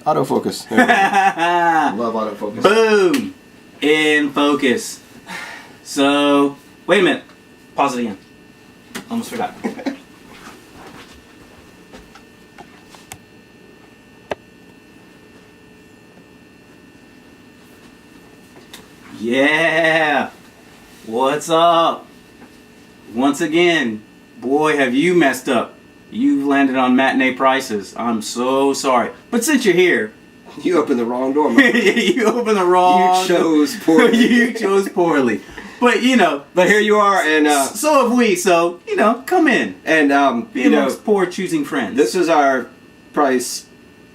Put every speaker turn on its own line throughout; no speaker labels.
Autofocus. Love autofocus.
Boom! In focus. So, wait a minute. Pause it again. Almost forgot. Yeah! What's up? Once again, boy, have you messed up. You've landed on matinee prices. I'm so sorry. But since you're here...
You opened the wrong door, man.
You opened the wrong...
You chose poorly.
You chose poorly. But, you know...
But here you are, and...
so have we, so, you know, come in.
And,
Be amongst poor choosing friends.
This is our probably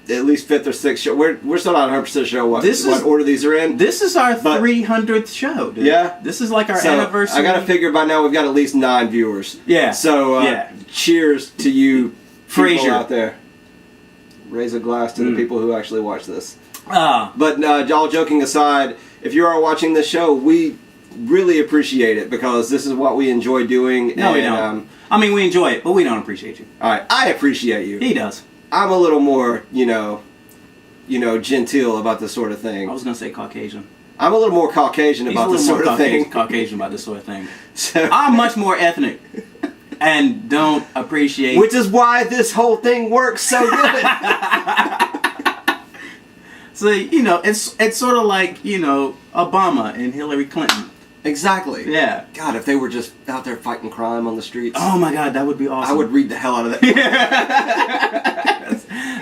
at least 5th or 6th show. We're still not 100% sure what order these are in.
This is our 300th show, dude.
Yeah.
This is like our anniversary.
I gotta figure by now we've got at least 9 viewers.
Yeah.
So, cheers to you
Frasier
people out there. Raise a glass to the people who actually watch this.
But
all joking aside, if you are watching this show, we really appreciate it because this is what we enjoy doing.
No, we don't. I mean, we enjoy it, but we don't appreciate you.
All right, I appreciate you.
He does.
I'm a little more, genteel about this sort of thing.
I was gonna say Caucasian.
I'm a little more Caucasian about this sort of thing.
Caucasian about this sort of thing. So, I'm much more ethnic. And don't appreciate...
Which is why this whole thing works so good.
So, it's sort of like, Obama and Hillary Clinton.
Exactly.
Yeah.
God, if they were just out there fighting crime on the streets.
Oh my God, that would be awesome.
I would read the hell out of that.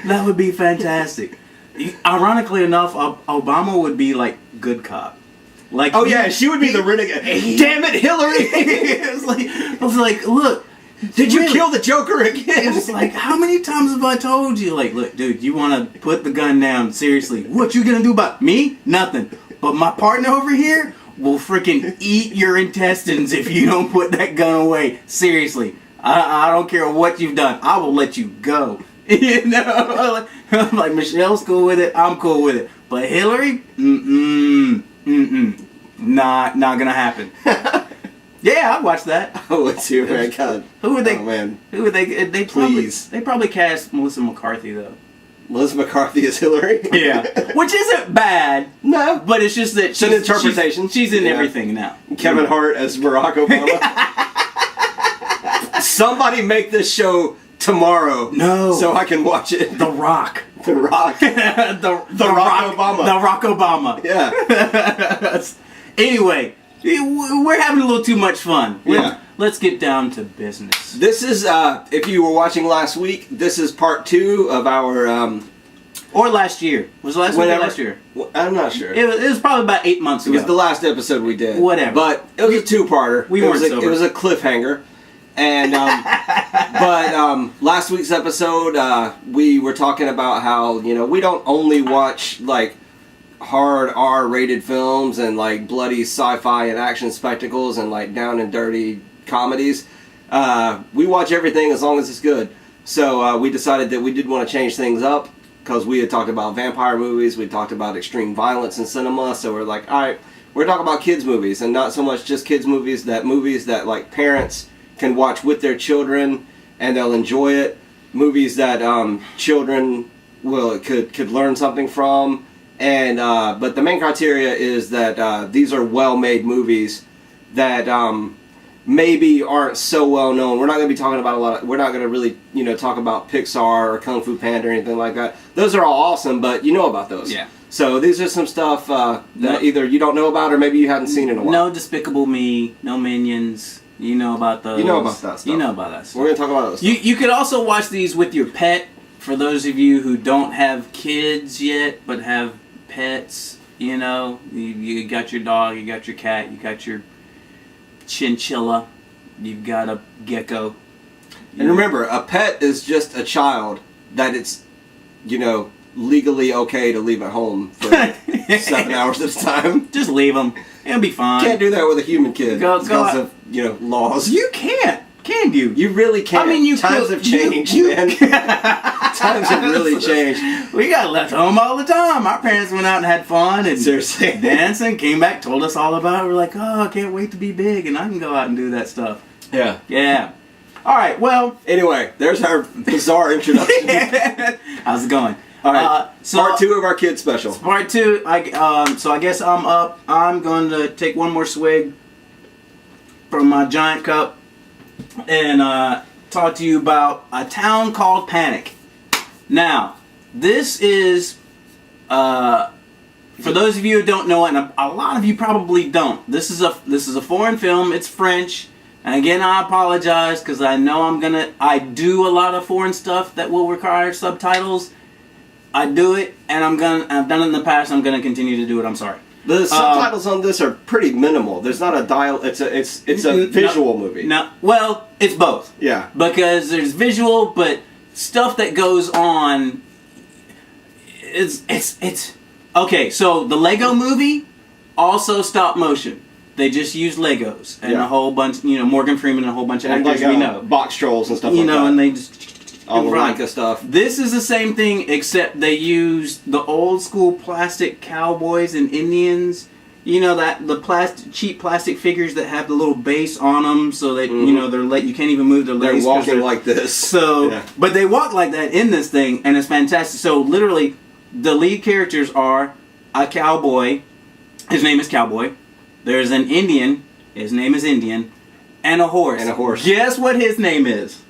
That would be fantastic. Ironically enough, Obama would be like good cop. Like,
she would be the renegade. Damn it, Hillary!
I was like, look,
did you kill the Joker again?
It's like, how many times have I told you? Like, look, dude, you want to put the gun down? Seriously, what you gonna do about me? Nothing. But my partner over here will freaking eat your intestines if you don't put that gun away. Seriously, I don't care what you've done. I will let you go. Like Michelle's cool with it. I'm cool with it. But Hillary, not gonna happen. Yeah, I'd watch that.
I would too, man. God.
Who would they?
Oh, man.
Who would they? They probably cast Melissa McCarthy though.
Melissa McCarthy is Hillary.
Yeah, which isn't bad.
No,
but it's just that
it's an interpretation.
She's in everything now.
Kevin Hart as Barack Obama. Somebody make this show tomorrow.
No,
so I can watch it.
The Rock.
The Rock.
the Rock Obama. The Rock Obama.
Yeah.
Anyway, we're having a little too much fun.
Yeah.
Let's get down to business.
This is, if you were watching last week, this is part 2 of our...
or last year. Was it last week or last year?
I'm not sure.
It was probably about 8 months ago.
It was the last episode we did.
Whatever.
But it was a 2-parter. It was a cliffhanger. And last week's episode, we were talking about how we don't only watch like hard R-rated films and like bloody sci-fi and action spectacles and like down and dirty comedies. We watch everything as long as it's good. So we decided that we did want to change things up because we had talked about vampire movies, we talked about extreme violence in cinema. So we're like, all right, we're talking about kids movies and not so much just kids movies that like parents can watch with their children and they'll enjoy it. Movies that children could learn something from. And but the main criteria is that these are well-made movies that maybe aren't so well known. We're not going to be talking about we're not going to really talk about Pixar or Kung Fu Panda or anything like that. Those are all awesome, but you know about those.
Yeah.
So these are some stuff that either you don't know about or maybe you haven't seen in a while.
No Despicable Me, no Minions. You know about those.
You know about that stuff.
You know about that stuff.
We're going to talk about those stuff.
You could also watch these with your pet. For those of you who don't have kids yet but have pets, you got your dog, you got your cat, you got your chinchilla, you've got a gecko.
And remember, a pet is just a child that it's, legally okay to leave at home for 7 hours at a time.
Just leave them. It'll be fine.
You can't do that with a human kid because of, laws.
You can't. Can you?
You really can't.
I mean,
Times have changed, man. Times have really changed.
We got left home all the time. Our parents went out and had fun and
seriously
dancing, came back, told us all about it. We're like, oh, I can't wait to be big and I can go out and do that stuff.
Yeah.
Yeah. All right, well.
Anyway, there's our bizarre introduction.
How's it going?
All right.
So
Part 2 of our kids special.
Part 2. So I guess I'm up. I'm going to take one more swig from my giant cup and talk to you about A Town Called Panic. Now, this is for those of you who don't know, and a lot of you probably don't. This is a foreign film. It's French. And again, I apologize because I know I do a lot of foreign stuff that will require subtitles. I do it, and I've done it in the past. I'm gonna continue to do it. I'm sorry.
The subtitles on this are pretty minimal. There's not a it's a visual movie.
No, well, it's both.
Yeah.
Because there's visual, but stuff that goes on. It's okay. So the Lego Movie, also stop motion. They just use Legos and a whole bunch. Morgan Freeman and a whole bunch of actors we know.
Box trolls and stuff like that.
And they just.
All the Leica stuff.
This is the same thing, except they use the old school plastic cowboys and Indians. The cheap plastic figures that have the little base on them, so that they're you can't even move their legs.
They're walking like this.
So, but they walk like that in this thing, and it's fantastic. So literally, the lead characters are a cowboy. His name is Cowboy. There's an Indian. His name is Indian, and a horse. Guess what his name is?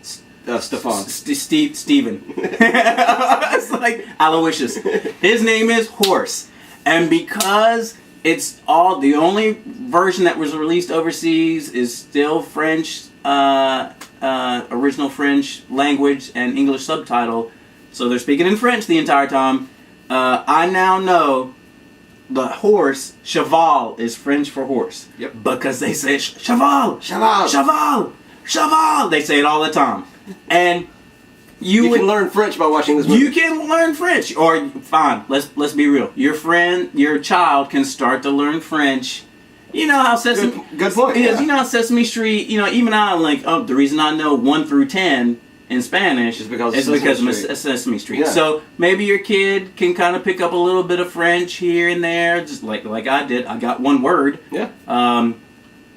Stefan.
Steven. It's like Aloysius. His name is Horse. And because it's the only version that was released overseas is still French, original French language and English subtitle. So they're speaking in French the entire time. I now know the horse, cheval, is French for horse.
Yep.
Because they say cheval,
cheval,
cheval, cheval. They say it all the time. And you
can learn French by watching this movie.
You can learn French, or fine. Let's be real. Your child can start to learn French. You know how Sesame.
Good point.
Yeah. You know how Sesame Street. Even I the reason I know 1 through 10 in Spanish is because of Sesame Street.
Yeah.
So maybe your kid can kind of pick up a little bit of French here and there, just like I did. I got one word.
Yeah.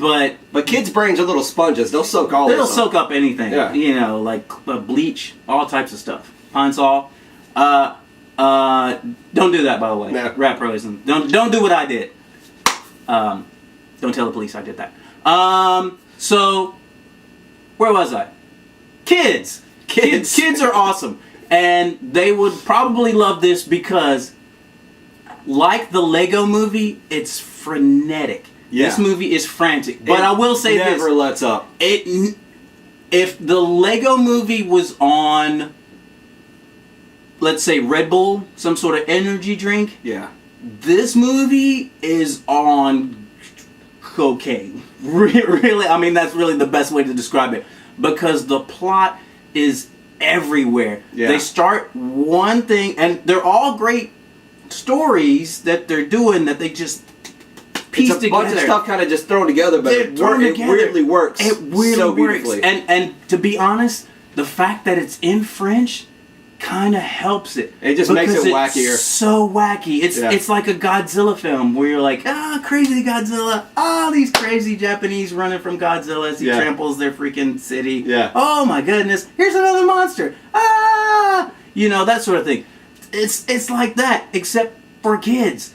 But
kids' brains are little sponges. They'll soak all.
They'll soak up anything.
Yeah.
Like bleach, all types of stuff. Pine Sol. Don't do that, by the way.
No.
Rap Rosen. Don't do what I did. Don't tell the police I did that. So where was I? Kids are awesome, and they would probably love this because, like the Lego Movie, it's frenetic.
Yeah.
This movie is frantic. But I will say this.
It never lets up.
If the Lego Movie was on, let's say, Red Bull, some sort of energy drink.
Yeah.
This movie is on cocaine. Really, that's really the best way to describe it. Because the plot is everywhere.
Yeah.
They start one thing, and they're all great stories that they're doing that they just piece
it's a
together.
bunch of stuff kind of just thrown together, but it weirdly works.
It weirdly
so
works.
beautifully.
And to be honest, the fact that it's in French kind of helps it.
It just makes it wackier.
It's so wacky. It's like a Godzilla film where you're like, crazy Godzilla. These crazy Japanese running from Godzilla as he tramples their freaking city.
Yeah.
Oh my goodness, here's another monster. That sort of thing. It's like that, except for kids.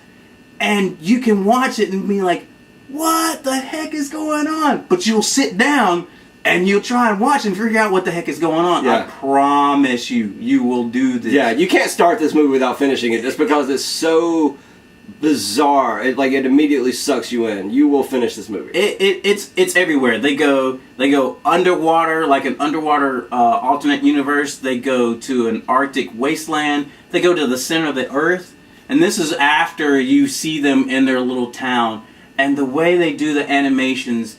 And you can watch it and be like, what the heck is going on? But you'll sit down and you'll try and watch and figure out what the heck is going on.
Yeah.
I promise you will do this.
Yeah, you can't start this movie without finishing it just because it's so bizarre. It immediately sucks you in. You will finish this movie.
It's everywhere. They go underwater, like an underwater alternate universe. They go to an Arctic wasteland. They go to the center of the earth. And this is after you see them in their little town. And the way they do the animations,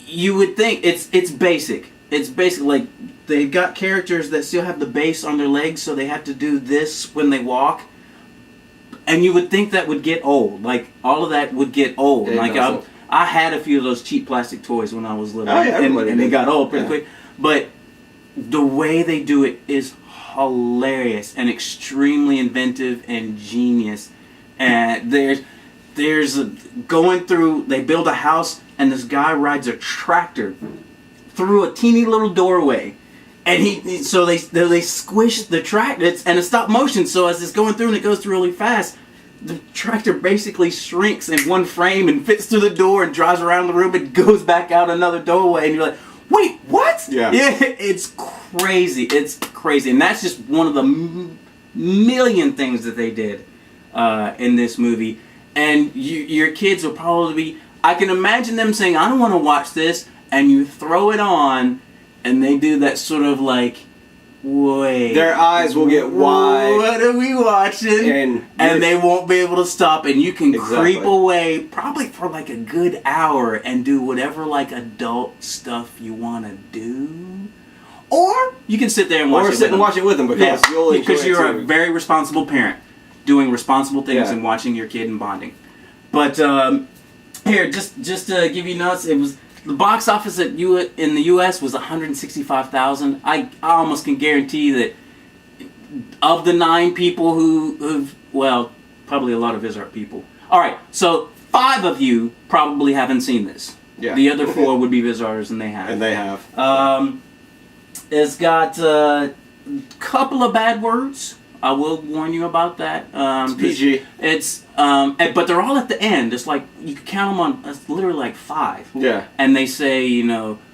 you would think it's basic. It's basic. Like, they've got characters that still have the base on their legs, so they have to do this when they walk. And you would think that would get old. Like, all of that would get old. I had a few of those cheap plastic toys when I was little. And they got old pretty quick. But the way they do it is hilarious and extremely inventive and genius. And there's going through, they build a house and this guy rides a tractor through a teeny little doorway And so they squish the tractor, and it's stop motion. So as it's going through and it goes through really fast, the tractor basically shrinks in one frame and fits through the door and drives around the room and goes back out another doorway. And you're like, wait, what?
Yeah.
It's crazy. It's crazy. And that's just one of the million things that they did in this movie. And your kids will probably be, I can imagine them saying, I don't want to watch this. And you throw it on, and they do that sort of like, wait.
Their eyes will get wide.
What are we watching? And they won't be able to stop. And you can creep away probably for like a good hour and do whatever like adult stuff you want to do. Or you can sit there and watch it with them.
Watch it with them because
you're a very responsible parent doing responsible things and watching your kid and bonding. But here, just to give you notes, it was the box office in the U.S. was 165,000. I almost can guarantee that of the 9 people who've, well, probably a lot of Isart people. All right, so 5 of you probably haven't seen this.
Yeah.
The other 4 would be Vizarters, and they have.
And they have.
It's got a couple of bad words. I will warn you about that.
It's PG.
But they're all at the end. It's like you can count them on. It's literally like 5.
Yeah.
And they say,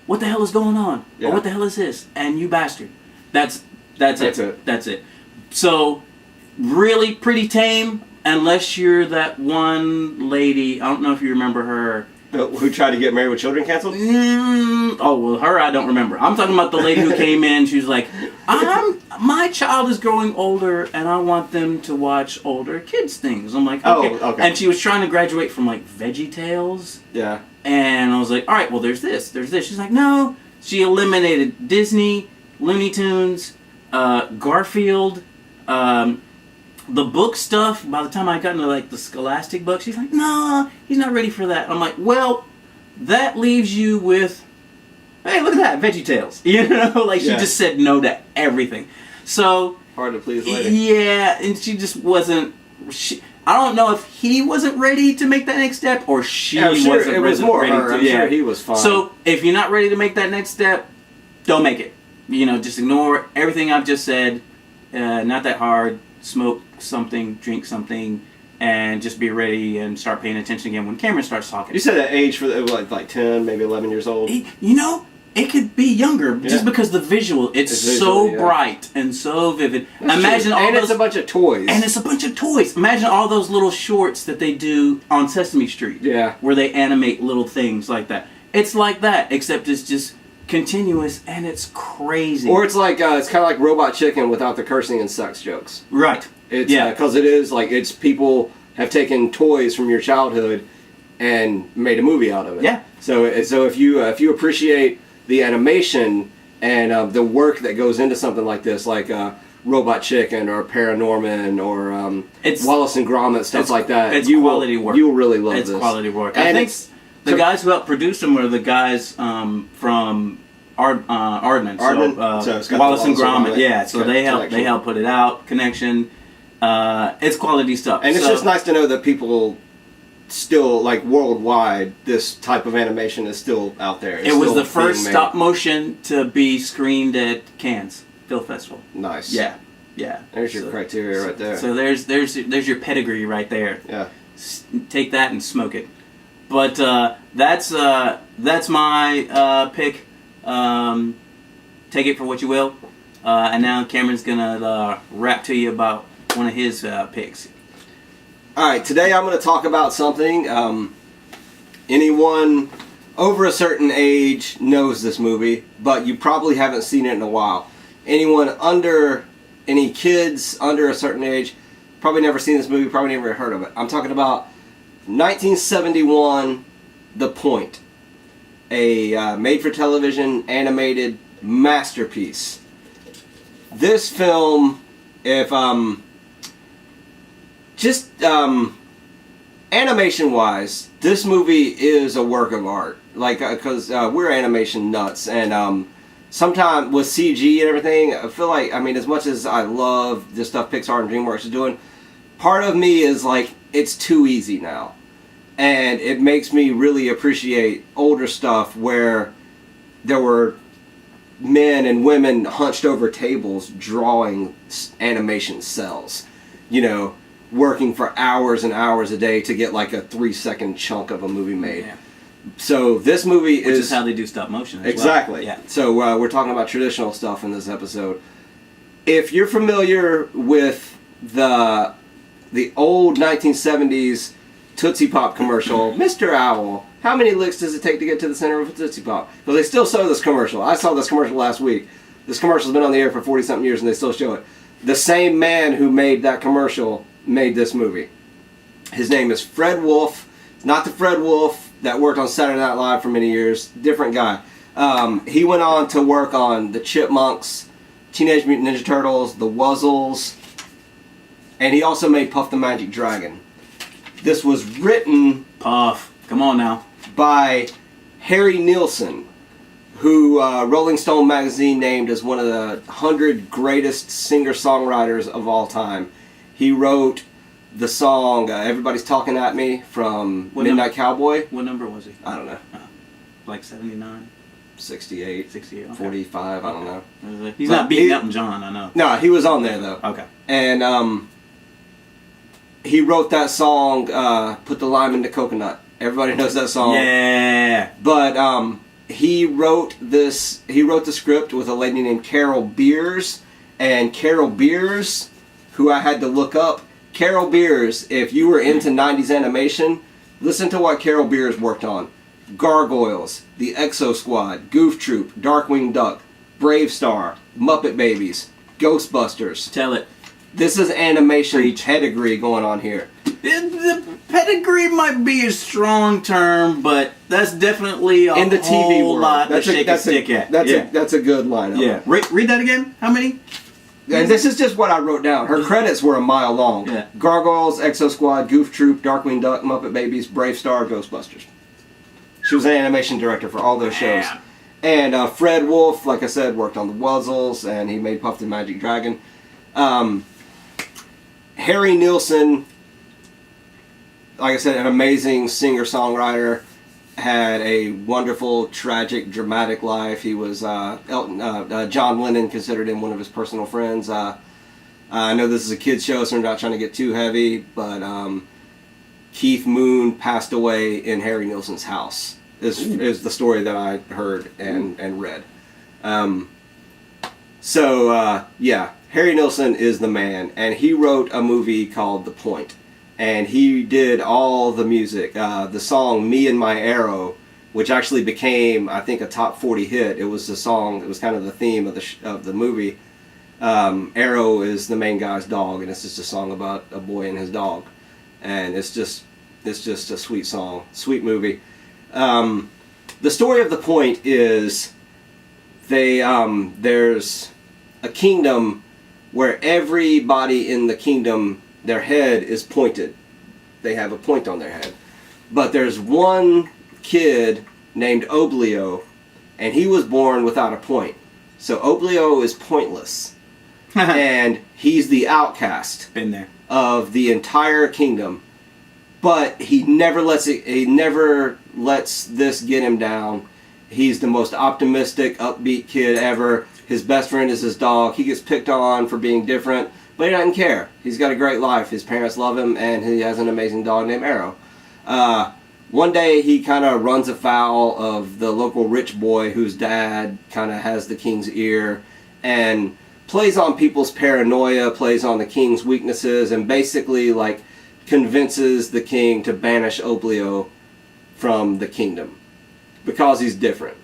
what the hell is going on?
Yeah.
Or what the hell is this? And you bastard. That's it. That's it. So really pretty tame, unless you're that one lady. I don't know if you remember her.
Who tried to get Married with Children canceled?
Oh, well, her I don't remember. I'm talking about the lady who came in. She was like, my child is growing older, and I want them to watch older kids' things. I'm like, okay.
Oh, okay.
And she was trying to graduate from, like, VeggieTales.
Yeah.
And I was like, all right, well, there's this. She's like, no. She eliminated Disney, Looney Tunes, Garfield, the book stuff. By the time I got into like the Scholastic books, she's like, "No, he's not ready for that." I'm like, "Well, that leaves you with, hey, look at that, VeggieTales." Like she just said no to everything. So
hard to please later.
Yeah, and she just wasn't. I don't know if he wasn't ready to make that next step, or she wasn't ready to.
I'm sure he was fine.
So if you're not ready to make that next step, don't make it. Just ignore everything I've just said. Not that hard. Smoke something, drink something, and just be ready and start paying attention again when Cameron starts talking.
You said that age for like 10, maybe 11 years old.
It could be younger just because the visual, it's so bright and so vivid. Imagine all those,
it's a bunch of toys.
And it's a bunch of toys. Imagine all those little shorts that they do on Sesame Street.
Yeah.
Where they animate little things like that. It's like that, except it's just continuous and it's crazy.
Or it's like it's kind of like Robot Chicken without the cursing and sex jokes.
Right.
It's because it is like it's people have taken toys from your childhood and made a movie out of it.
Yeah.
So if you appreciate the animation and the work that goes into something like this, like Robot Chicken or Paranorman or Wallace and Gromit, stuff like that,
it's quality work.
You will really love this.
It's quality work. I think the guys who helped produce them were the guys from Aardman. So Wallace and Gromit. Yeah, so they help put it out. Connection. It's quality stuff.
And it's just nice to know that people still, like worldwide, this type of animation is still out there.
It was the first stop motion to be screened at Cannes Film Festival.
Nice.
Yeah.
There's your criteria right there.
So there's your pedigree right there.
Yeah.
Take that and smoke it. But that's my pick. Take it for what you will. And now Cameron's gonna rap to you about one of his picks.
All right, today I'm going to talk about something. Anyone over a certain age knows this movie, but you probably haven't seen it in a while. Any kids under a certain age, probably never seen this movie, probably never heard of it. I'm talking about 1971, The Point, a made-for-television animated masterpiece. This film, if animation-wise, this movie is a work of art. Like, because we're animation nuts, and sometimes with CG and everything, I feel like, as much as I love the stuff Pixar and DreamWorks are doing, part of me is like, it's too easy now. And it makes me really appreciate older stuff where there were men and women hunched over tables drawing animation cells, you know, working for hours and hours a day to get like a 3-second chunk of a movie made.
Yeah.
So this movie
Which is how they do stop motion. As
exactly.
Well. Yeah.
So we're talking about traditional stuff in this episode. If you're familiar with the old 1970s Tootsie Pop commercial, Mr. Owl, how many licks does it take to get to the center of a Tootsie Pop? Because they still show this commercial. I saw this commercial last week. This commercial's been on the air for 40-something years and they still show it. The same man who made that commercial made this movie. His name is Fred Wolf. It's not the Fred Wolf that worked on Saturday Night Live for many years. Different guy. He went on to work on the Chipmunks, Teenage Mutant Ninja Turtles, the Wuzzles, and he also made Puff the Magic Dragon. This was written
Puff. Come on now.
by Harry Nilsson, who Rolling Stone magazine named as one of the 100 greatest singer-songwriters of all time. He wrote the song Everybody's Talking at Me from Midnight Cowboy.
What number was he?
I don't know.
Like 79?
68,
68. Okay.
45, I don't know.
He's
But
not beating Elton John, I know.
No, he was on there though.
Okay.
And he wrote that song, Put the Lime in the Coconut. Everybody knows that song.
Yeah.
But he wrote the script with a lady named Carol Beers. And Carol Beers, who I had to look up, Carol Beers, if you were into 90s animation, listen to what Carol Beers worked on. Gargoyles, The Exo Squad, Goof Troop, Darkwing Duck, Brave Star, Muppet Babies, Ghostbusters.
Tell it.
This is animation pedigree going on here.
The pedigree might be a strong term, but that's definitely
In the TV
whole
world,
lot to shake a stick at.
That's a good lineup.
Yeah. Read that again. How many?
And this is just what I wrote down. Her credits were a mile long.
Yeah.
Gargoyles, Exo Squad, Goof Troop, Darkwing Duck, Muppet Babies, Brave Star, Ghostbusters. She was an animation director for all those shows. And Fred Wolf, like I said, worked on the Wuzzles, and he made Puff the Magic Dragon. Harry Nilsson, like I said, an amazing singer-songwriter, had a wonderful, tragic, dramatic life. He was John Lennon considered him one of his personal friends. I know this is a kid's show, so I'm not trying to get too heavy, but Keith Moon passed away in Harry Nilsson's house. This is the story that I heard and read. Yeah, Harry Nilsson is the man, and he wrote a movie called The Point. And he did all the music. The song "Me and My Arrow," which actually became, I think, a top 40 hit. It was the song. It was kind of the theme of the movie. Arrow is the main guy's dog, and it's just a song about a boy and his dog. And it's just a sweet song, sweet movie. The story of The Point is there's a kingdom where everybody in the kingdom, their head is pointed. They have a point on their head. But there's one kid named Oblio, and he was born without a point. So Oblio is pointless. And he's the outcast.
Been there.
Of the entire kingdom. But he never lets this get him down. He's the most optimistic, upbeat kid ever. His best friend is his dog. He gets picked on for being different, but he doesn't care. He's got a great life. His parents love him, and he has an amazing dog named Arrow. One day he kind of runs afoul of the local rich boy whose dad kind of has the king's ear and plays on people's paranoia, plays on the king's weaknesses, and basically like convinces the king to banish Oblio from the kingdom because he's different.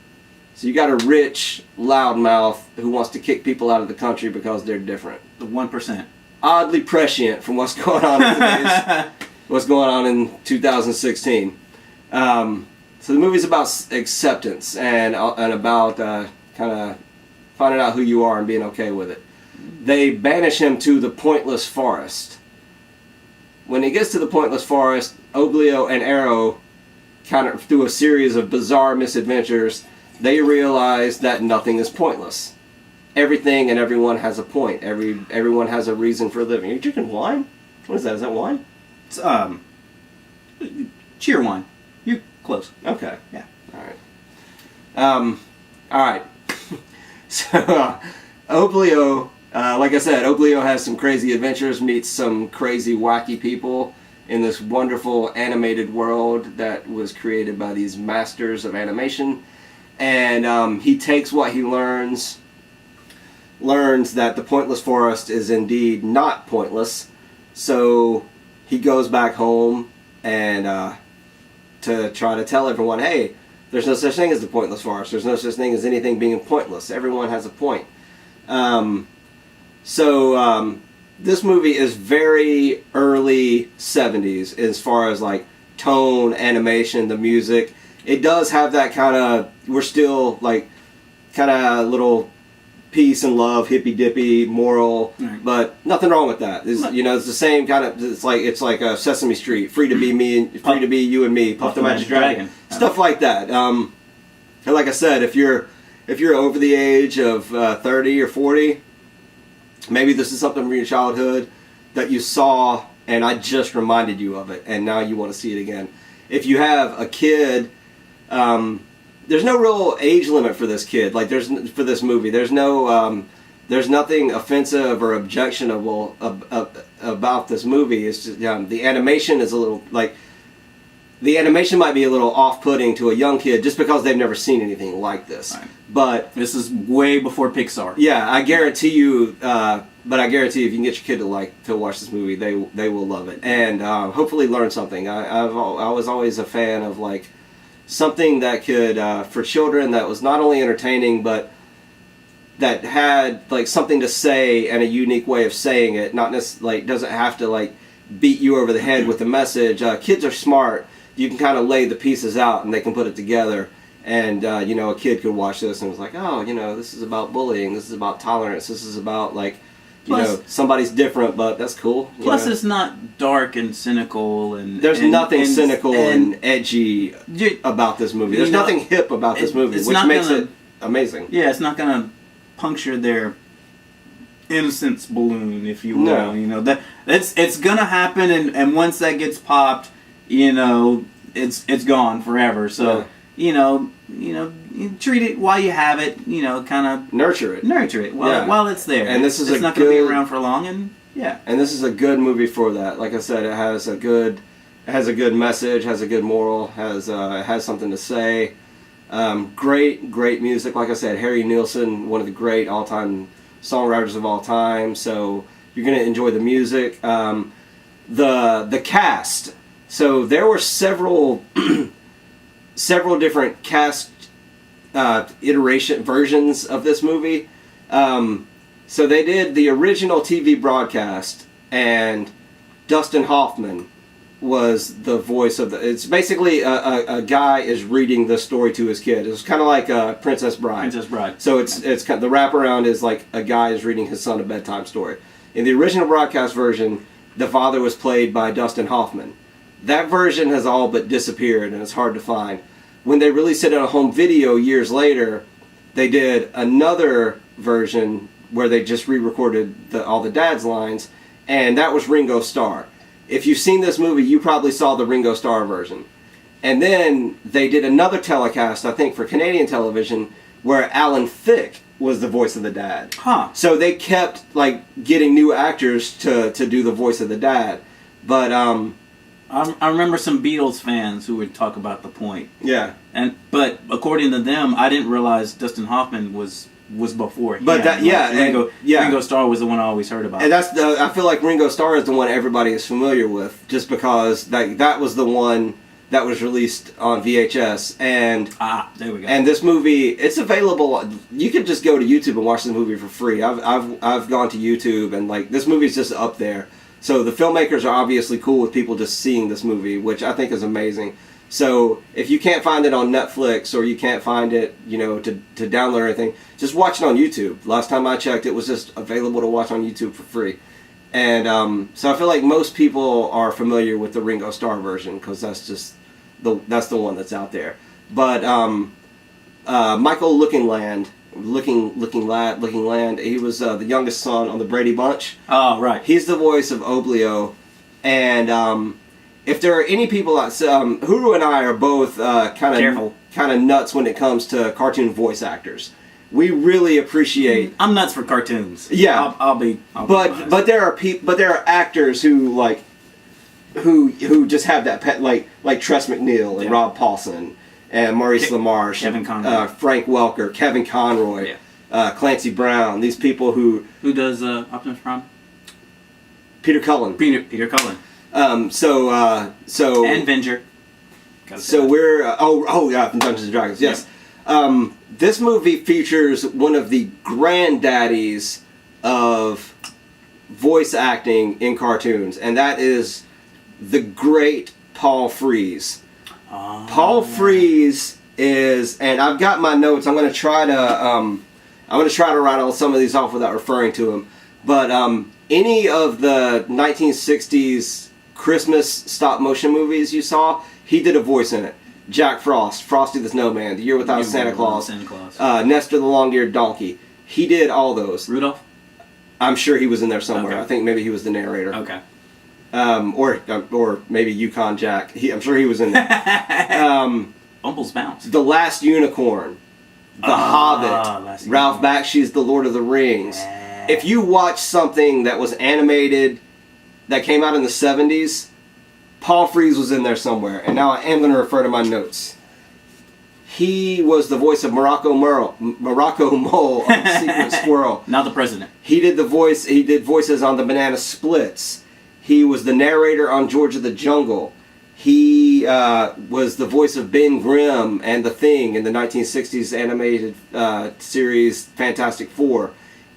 So you got a rich loudmouth who wants to kick people out of the country because they're different.
The 1%.
Oddly prescient from what's going on in today's, what's going on in 2016. So the movie's about acceptance and about kind of finding out who you are and being okay with it. They banish him to the Pointless Forest. When he gets to the Pointless Forest, Oblio and Arrow, kind of through a series of bizarre misadventures, they realize that nothing is pointless. Everything and everyone has a point. Everyone has a reason for living. Are you drinking wine? What is that? Is that wine?
It's cheer wine. You're close.
Okay.
Yeah.
All right. All right. So Oblio, like I said, Oblio has some crazy adventures, meets some crazy wacky people in this wonderful animated world that was created by these masters of animation. And he takes what he learns that the pointless forest is indeed not pointless. So he goes back home and to try to tell everyone, hey, there's no such thing as the pointless forest. There's no such thing as anything being pointless. Everyone has a point. This movie is very early 70s as far as like tone, animation, the music. It does have that kind of, we're still like kind of little peace and love, hippy dippy, moral,
right.
But nothing wrong with that. It's, it's the same kind of. It's like a Sesame Street, free to be me, and free to be you and me, Puff the Magic Dragon, stuff like that. And like I said, if you're over the age of 30 or 40, maybe this is something from your childhood that you saw, and I just reminded you of it, and now you want to see it again. If you have a kid. There's no real age limit for this kid. Like for this movie, there's nothing offensive or objectionable about this movie. It's just the animation is a little like the animation might be a little off-putting to a young kid just because they've never seen anything like this.
Right.
But
this is way before Pixar.
Yeah, I guarantee you. But I guarantee if you can get your kid to watch this movie, they will love it and hopefully learn something. I was always a fan of like. Something that could, for children, that was not only entertaining, but that had like something to say and a unique way of saying it. Not necessarily doesn't have to like beat you over the head with the message. Kids are smart. You can kind of lay the pieces out and they can put it together. And a kid could watch this and was like, oh, this is about bullying. This is about tolerance. This is about like. Somebody's different, but that's cool.
Plus, it's not dark and cynical, and
there's nothing cynical and edgy about this movie. There's nothing hip about this movie, which makes it amazing.
Yeah, it's not gonna puncture their innocence balloon, if you will.
No.
That it's gonna happen, and once that gets popped, it's gone forever. So you treat it while you have it. Kind of
nurture it
while it's there.
And this is
it's not going to be around for long. And
and this is a good movie for that. Like I said, it has a good message, has a good moral, it has something to say. Great music. Like I said, Harry Nilsson, one of the great all-time songwriters of all time. So you're going to enjoy the music. The cast. So there were several different cast iteration versions of this movie. So they did the original TV broadcast, and Dustin Hoffman was the voice of it's basically a guy is reading the story to his kid. It's kind of like Princess Bride. So it's kind of, the wraparound is like a guy is reading his son a bedtime story. In the original broadcast version, the father was played by Dustin Hoffman. That version has all but disappeared, and it's hard to find. When they released it on a home video years later, they did another version where they just re-recorded all the dad's lines, and that was Ringo Starr. If you've seen this movie, you probably saw the Ringo Starr version. And then they did another telecast, I think for Canadian television, where Alan Thicke was the voice of the dad.
Huh.
So they kept like getting new actors to do the voice of the dad. But
I remember some Beatles fans who would talk about the point.
Yeah.
But according to them, I didn't realize Dustin Hoffman was before him.
But
Ringo Starr was the one I always heard about.
And I feel like Ringo Starr is the one everybody is familiar with, just because that was the one that was released on VHS. And
there we go.
And this movie, it's available. You could just go to YouTube and watch this movie for free. I've gone to YouTube, and like this movie's just up there. So the filmmakers are obviously cool with people just seeing this movie, which I think is amazing. So if you can't find it on Netflix, or you can't find it, to download or anything, just watch it on YouTube. Last time I checked, it was just available to watch on YouTube for free. And so I feel like most people are familiar with the Ringo Starr version, because that's just that's the one that's out there. But Michael Looking Land. He was the youngest son on the Brady Bunch.
Oh, right.
He's the voice of Oblio. And if there are any people out, Huru and I are both kind of nuts when it comes to cartoon voice actors. we really appreciate.
I'm nuts for cartoons.
Yeah,
I'll be
but there are actors who who just have that pet, like Tress MacNeille and Rob Paulson and Maurice LaMarche,
Kevin Conroy,
Frank Welker, Kevin Conroy, Clancy Brown. These people who
does Optimus Prime?
Peter Cullen.
Peter Cullen.
So
And Venger.
So we're from Dungeons and Dragons. Yes.
Yeah.
This movie features one of the granddaddies of voice acting in cartoons, and that is the great Paul Frees. Paul Frees is, and I've got my notes. I'm going to try to rattle some of these off without referring to him. But any of the 1960s Christmas stop motion movies you saw, he did a voice in it. Jack Frost, Frosty the Snowman, The Year Without Santa Claus, Nestor the Long-Eared Donkey. He did all those.
Rudolph?
I'm sure he was in there somewhere.
Okay.
I think maybe he was the narrator.
Okay.
Or maybe Yukon Jack. I'm sure he was in there.
Bumble's Bounce.
The Last Unicorn, The Hobbit, Ralph Bakshi's The Lord of the Rings.
Yeah.
If you watch something that was animated that came out in the 70s, Paul Frees was in there somewhere. And now I am going to refer to my notes. He was the voice of Morocco Mole on Secret Squirrel.
Not the president.
He did voices on the Banana Splits. He was the narrator on George of the Jungle. He was the voice of Ben Grimm and The Thing in the 1960s animated series Fantastic Four.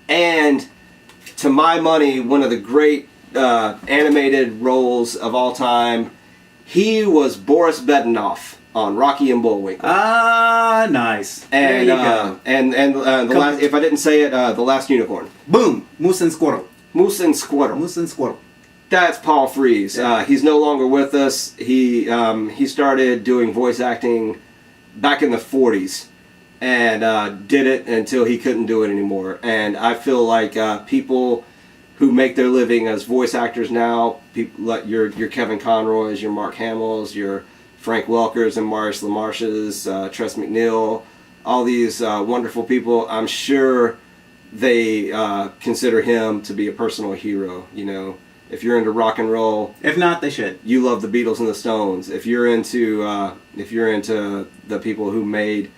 And, to my money, one of the great animated roles of all time, he was Boris Bedenoff on Rocky and Bullwinkle.
Ah, nice.
And
there you go.
And the last, if I didn't say it, The Last Unicorn.
Boom! Moose and Squirrel.
Moose and Squirrel.
Moose and Squirrel.
That's Paul Frees. He's no longer with us. He started doing voice acting back in the 40s and did it until he couldn't do it anymore. And I feel like people who make their living as voice actors now, people like your Kevin Conroys, your Mark Hamills, your Frank Welkers and Maurice LaMarche's, Tress MacNeille, all these wonderful people, I'm sure they consider him to be a personal hero, you know. If you're into rock and roll,
if not, they should.
You love the Beatles and the Stones. If you're into the people who made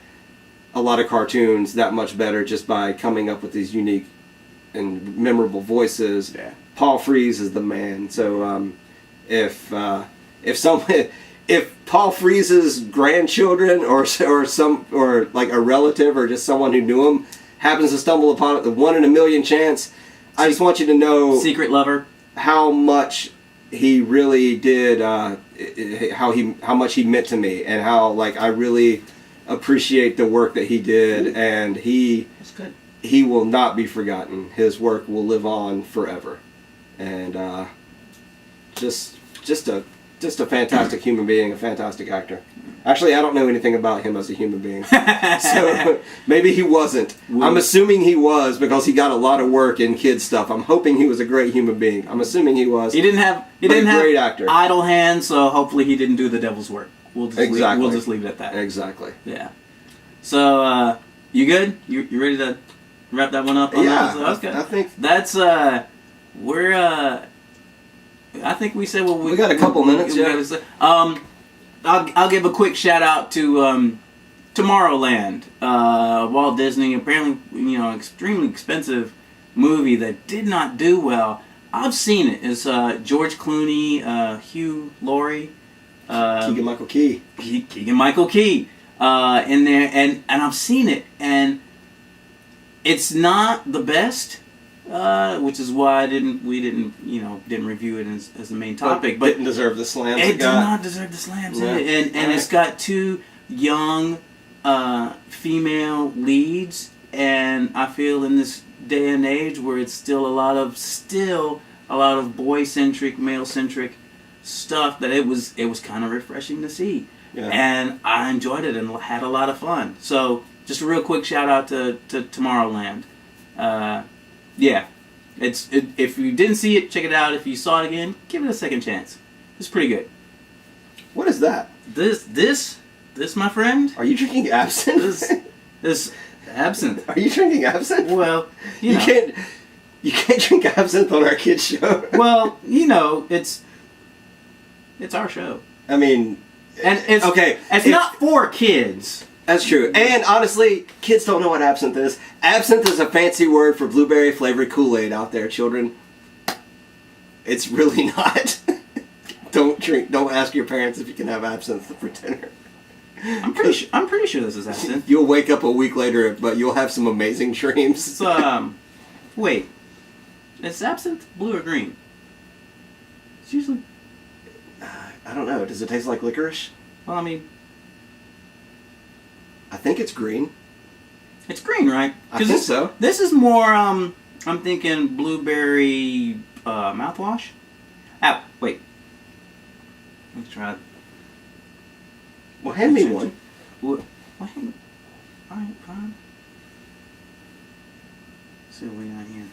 a lot of cartoons that much better just by coming up with these unique and memorable voices, Paul Frees is the man. So if Paul Frees's grandchildren or like a relative or just someone who knew him happens to stumble upon it, the 1 in a million chance, I just want you to know,
secret lover,
how much he really did, how much he meant to me, and how I really appreciate the work that he did, and
that's good.
He will not be forgotten. His work will live on forever, and just a fantastic human being, a fantastic actor. Actually, I don't know anything about him as a human being, so maybe he wasn't. I'm assuming he was because he got a lot of work in kids stuff. I'm hoping he was a great human being. I'm assuming he was.
He didn't have
great actor.
Idle hands, so hopefully he didn't do the devil's work. We'll just leave it at that.
Exactly.
Yeah. So you good? You ready to wrap that one up?
Yeah.
Okay.
I think
that's we're. I think we said what we
got a couple minutes.
I'll give a quick shout out to Tomorrowland. Walt Disney, apparently, extremely expensive movie that did not do well. I've seen it. It's George Clooney, Hugh Laurie,
Keegan-Michael Key.
Keegan-Michael Key in there, and I've seen it, and it's not the best. Which is why we didn't review it as the main topic. But
didn't deserve the slams.
It did not deserve the slams.
Yeah.
And it's got two young female leads, and I feel in this day and age where it's still a lot of boy-centric, male-centric stuff, that it was kind of refreshing to see. Yeah. And I enjoyed it and had a lot of fun. So just a real quick shout out to Tomorrowland. Yeah, if you didn't see it, check it out. If you saw it again, give it a second chance. It's pretty good.
What is that?
This, my friend.
Are you drinking absinthe?
This Absinthe.
Are you drinking absinthe?
Well, you
You
know.
can't drink absinthe on our kids show.
Well, you know, it's our show.
I mean,
And it's
okay.
It's
if-
not for kids.
That's true. And honestly, kids don't know what absinthe is. Absinthe is a fancy word for blueberry flavored Kool-Aid out there, children. It's really not. Don't ask your parents if you can have absinthe for dinner.
I'm pretty sure this is absinthe.
You'll wake up a week later, but you'll have some amazing dreams.
It's wait. Is absinthe blue or green? It's usually.
I don't know. Does it taste like licorice?
Well, I mean,
I think it's green.
it's green, right?
I think so.
This is more. I'm thinking blueberry mouthwash. Ah, wait. Let's try it.
Well, hand me one.
What? Alright, fine. Let's see what we got here.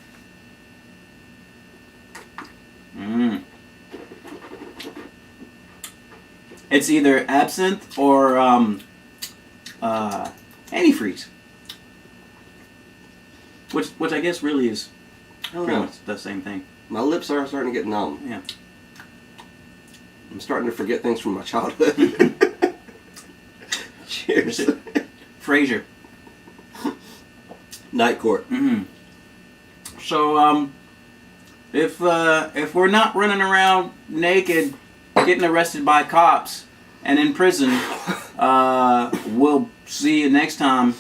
It's either absinthe or antifreeze. Which I guess really is
I don't
pretty
know.
much the same thing.
My lips are starting to get numb.
Yeah.
I'm starting to forget things from my childhood. Cheers.
Frasier.
Night Court.
Mm-hmm. So if we're not running around naked, getting arrested by cops, and in prison, we'll see you next time.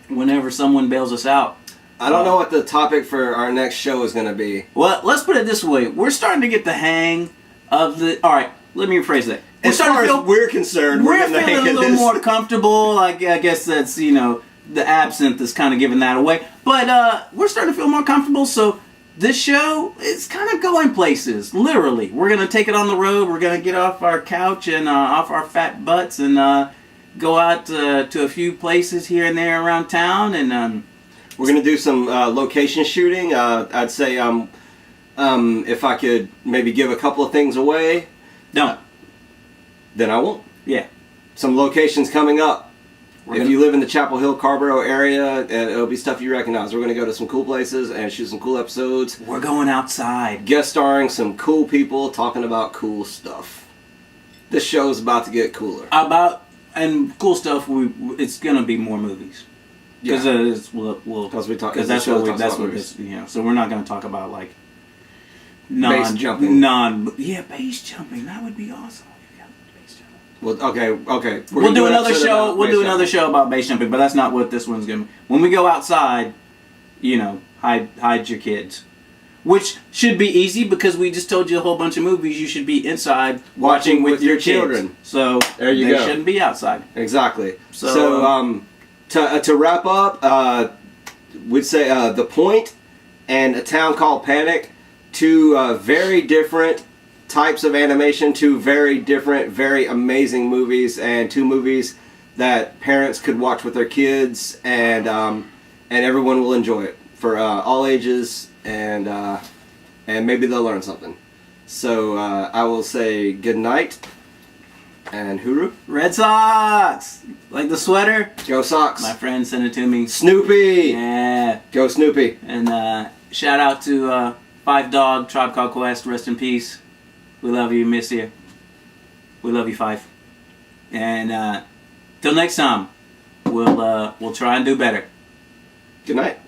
Whenever someone bails us out.
I don't know what the topic for our next show is going to be.
Well, let's put it this way: we're starting to get the hang of the. All right, let me rephrase that.
As far as we're concerned,
we're
getting the hang
feeling a
of
little
this.
more comfortable. I guess that's the absinthe is kind of giving that away. But we're starting to feel more comfortable. So this show is kind of going places. Literally, we're gonna take it on the road. We're gonna get off our couch and off our fat butts and go out to a few places here and there around town and.
We're going to do some location shooting. I'd say if I could maybe give a couple of things away.
Don't.
Then I won't.
Yeah.
Some locations coming up. If
gonna-
you live in the Chapel Hill, Carborough area, it'll be stuff you recognize. We're going to go to some cool places and shoot some cool episodes.
We're going outside.
Guest starring some cool people talking about cool stuff. This show's about to get cooler.
And cool stuff. It's gonna be more movies. Because
Because
that's what this, so we're not going to talk about like
base jumping.
Base jumping. That would be awesome. Base jumping.
Well, okay.
We'll do another
episode
show.
about
We'll
base
do another
jumping.
show about base jumping, but that's not what this one's going to be. When we go outside, hide your kids. Which should be easy because we just told you a whole bunch of movies you should be inside watching with your
children.
kids. So
There you
they
go.
shouldn't be outside.
Exactly.
So,
To wrap up, we'd say The Point and A Town Called Panic, two very different types of animation, two very different, very amazing movies, and two movies that parents could watch with their kids, and everyone will enjoy it for all ages, and maybe they'll learn something. So I will say good night. And hooroo.
Red Sox! Like the sweater?
Go Sox.
My friend sent it to me.
Snoopy.
Yeah.
Go Snoopy.
And shout out to Five Dog, Tribe Called Quest, rest in peace. We love you, miss you. We love you, Five. And till next time, we'll try and do better.
Good night.